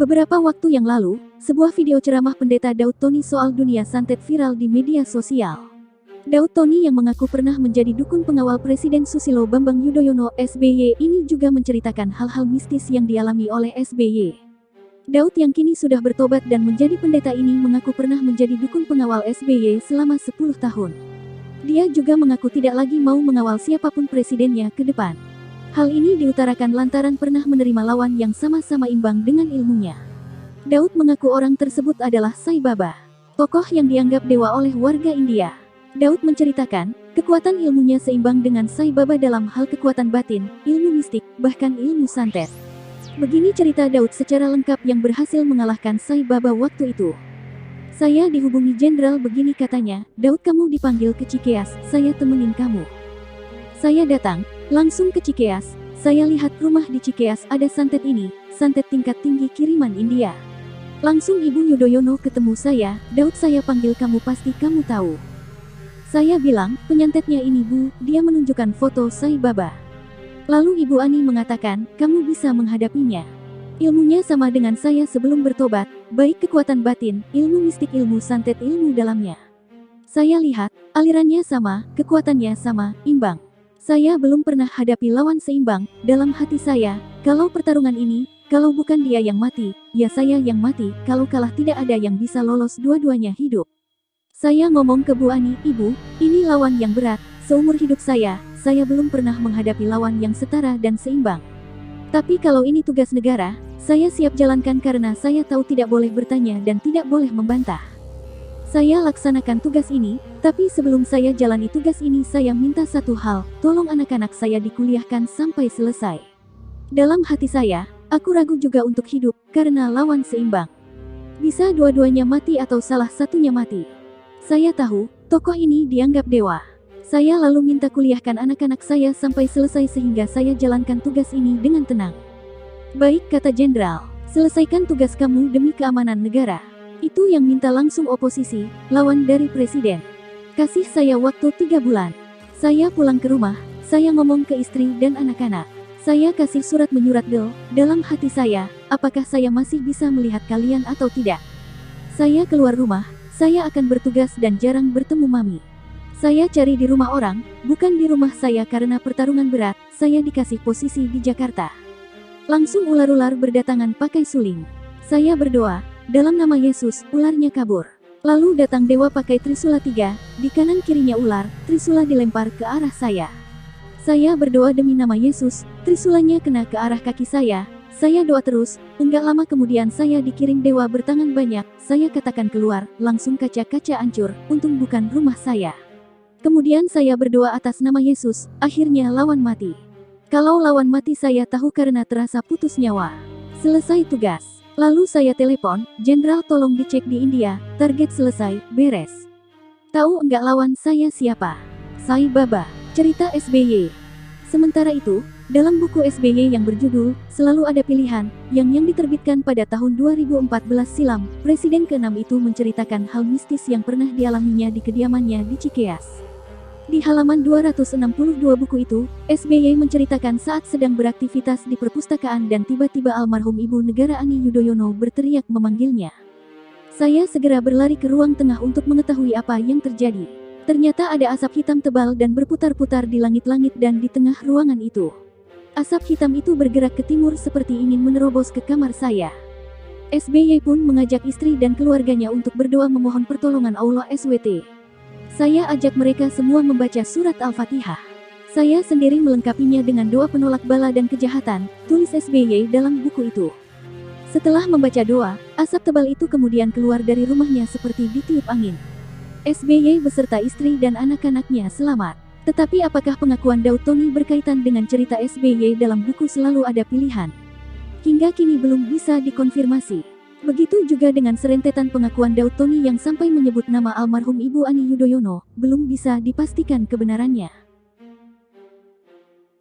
Beberapa waktu yang lalu, sebuah video ceramah Pendeta Daud Tony soal dunia santet viral di media sosial. Daud Tony yang mengaku pernah menjadi dukun pengawal Presiden Susilo Bambang Yudhoyono (SBY) ini juga menceritakan hal-hal mistis yang dialami oleh SBY. Daud yang kini sudah bertobat dan menjadi pendeta ini mengaku pernah menjadi dukun pengawal SBY selama 10 tahun. Dia juga mengaku tidak lagi mau mengawal siapapun presidennya ke depan. Hal ini diutarakan lantaran pernah menerima lawan yang sama-sama imbang dengan ilmunya. Daud mengaku orang tersebut adalah Sai Baba, tokoh yang dianggap dewa oleh warga India. Daud menceritakan, kekuatan ilmunya seimbang dengan Sai Baba dalam hal kekuatan batin, ilmu mistik, bahkan ilmu santet. Begini cerita Daud secara lengkap yang berhasil mengalahkan Sai Baba waktu itu. Saya dihubungi jenderal begini katanya, Daud kamu dipanggil ke Cikeas, saya temenin kamu. Saya datang, langsung ke Cikeas, saya lihat rumah di Cikeas ada santet ini, santet tingkat tinggi kiriman India. Langsung Ibu Yudhoyono ketemu saya, Daud saya panggil kamu pasti kamu tahu. Saya bilang, penyantetnya ini Bu, dia menunjukkan foto Sai Baba. Lalu Ibu Ani mengatakan, kamu bisa menghadapinya. Ilmunya sama dengan saya sebelum bertobat, baik kekuatan batin, ilmu mistik, ilmu santet, ilmu dalamnya. Saya lihat, alirannya sama, kekuatannya sama, imbang. Saya belum pernah hadapi lawan seimbang, dalam hati saya, kalau pertarungan ini, kalau bukan dia yang mati, ya saya yang mati, kalau kalah tidak ada yang bisa lolos dua-duanya hidup. Saya ngomong ke Bu Ani, Ibu, ini lawan yang berat, seumur hidup saya belum pernah menghadapi lawan yang setara dan seimbang. Tapi kalau ini tugas negara, saya siap jalankan karena saya tahu tidak boleh bertanya dan tidak boleh membantah. Saya laksanakan tugas ini, tapi sebelum saya jalani tugas ini saya minta satu hal, tolong anak-anak saya dikuliahkan sampai selesai. Dalam hati saya, aku ragu juga untuk hidup, karena lawan seimbang. Bisa dua-duanya mati atau salah satunya mati. Saya tahu, tokoh ini dianggap dewa. Saya lalu minta kuliahkan anak-anak saya sampai selesai sehingga saya jalankan tugas ini dengan tenang. Baik kata jenderal, selesaikan tugas kamu demi keamanan negara. Itu yang minta langsung oposisi, lawan dari presiden. Kasih saya waktu 3 bulan. Saya pulang ke rumah, saya ngomong ke istri dan anak-anak. Saya kasih surat menyurat dalam hati saya, apakah saya masih bisa melihat kalian atau tidak. Saya keluar rumah, saya akan bertugas dan jarang bertemu Mami. Saya cari di rumah orang, bukan di rumah saya karena pertarungan berat, saya dikasih posisi di Jakarta. Langsung ular-ular berdatangan pakai suling. Saya berdoa, dalam nama Yesus, ularnya kabur. Lalu datang dewa pakai trisula 3, di kanan kirinya ular, trisula dilempar ke arah saya. Saya berdoa demi nama Yesus, trisulanya kena ke arah kaki saya doa terus, enggak lama kemudian saya dikirim dewa bertangan banyak, saya katakan keluar, langsung kaca-kaca hancur, untung bukan rumah saya. Kemudian saya berdoa atas nama Yesus, akhirnya lawan mati. Kalau lawan mati saya tahu karena terasa putus nyawa. Selesai tugas. Lalu saya telepon, jenderal tolong dicek di India, target selesai, beres. Tahu enggak lawan saya siapa? Sai Baba, cerita SBY. Sementara itu, dalam buku SBY yang berjudul, Selalu Ada Pilihan, yang diterbitkan pada tahun 2014 silam, Presiden ke-6 itu menceritakan hal mistis yang pernah dialaminya di kediamannya di Cikeas. Di halaman 262 buku itu, SBY menceritakan saat sedang beraktivitas di perpustakaan dan tiba-tiba almarhum Ibu Negara Ani Yudhoyono berteriak memanggilnya. Saya segera berlari ke ruang tengah untuk mengetahui apa yang terjadi. Ternyata ada asap hitam tebal dan berputar-putar di langit-langit dan di tengah ruangan itu. Asap hitam itu bergerak ke timur seperti ingin menerobos ke kamar saya. SBY pun mengajak istri dan keluarganya untuk berdoa memohon pertolongan Allah SWT. Saya ajak mereka semua membaca surat Al-Fatihah. Saya sendiri melengkapinya dengan doa penolak bala dan kejahatan, tulis SBY dalam buku itu. Setelah membaca doa, asap tebal itu kemudian keluar dari rumahnya seperti ditiup angin. SBY beserta istri dan anak-anaknya selamat. Tetapi apakah pengakuan Daud Tony berkaitan dengan cerita SBY dalam buku Selalu Ada Pilihan? Hingga kini belum bisa dikonfirmasi. Begitu juga dengan serentetan pengakuan Daud Tony yang sampai menyebut nama almarhum Ibu Ani Yudhoyono, belum bisa dipastikan kebenarannya.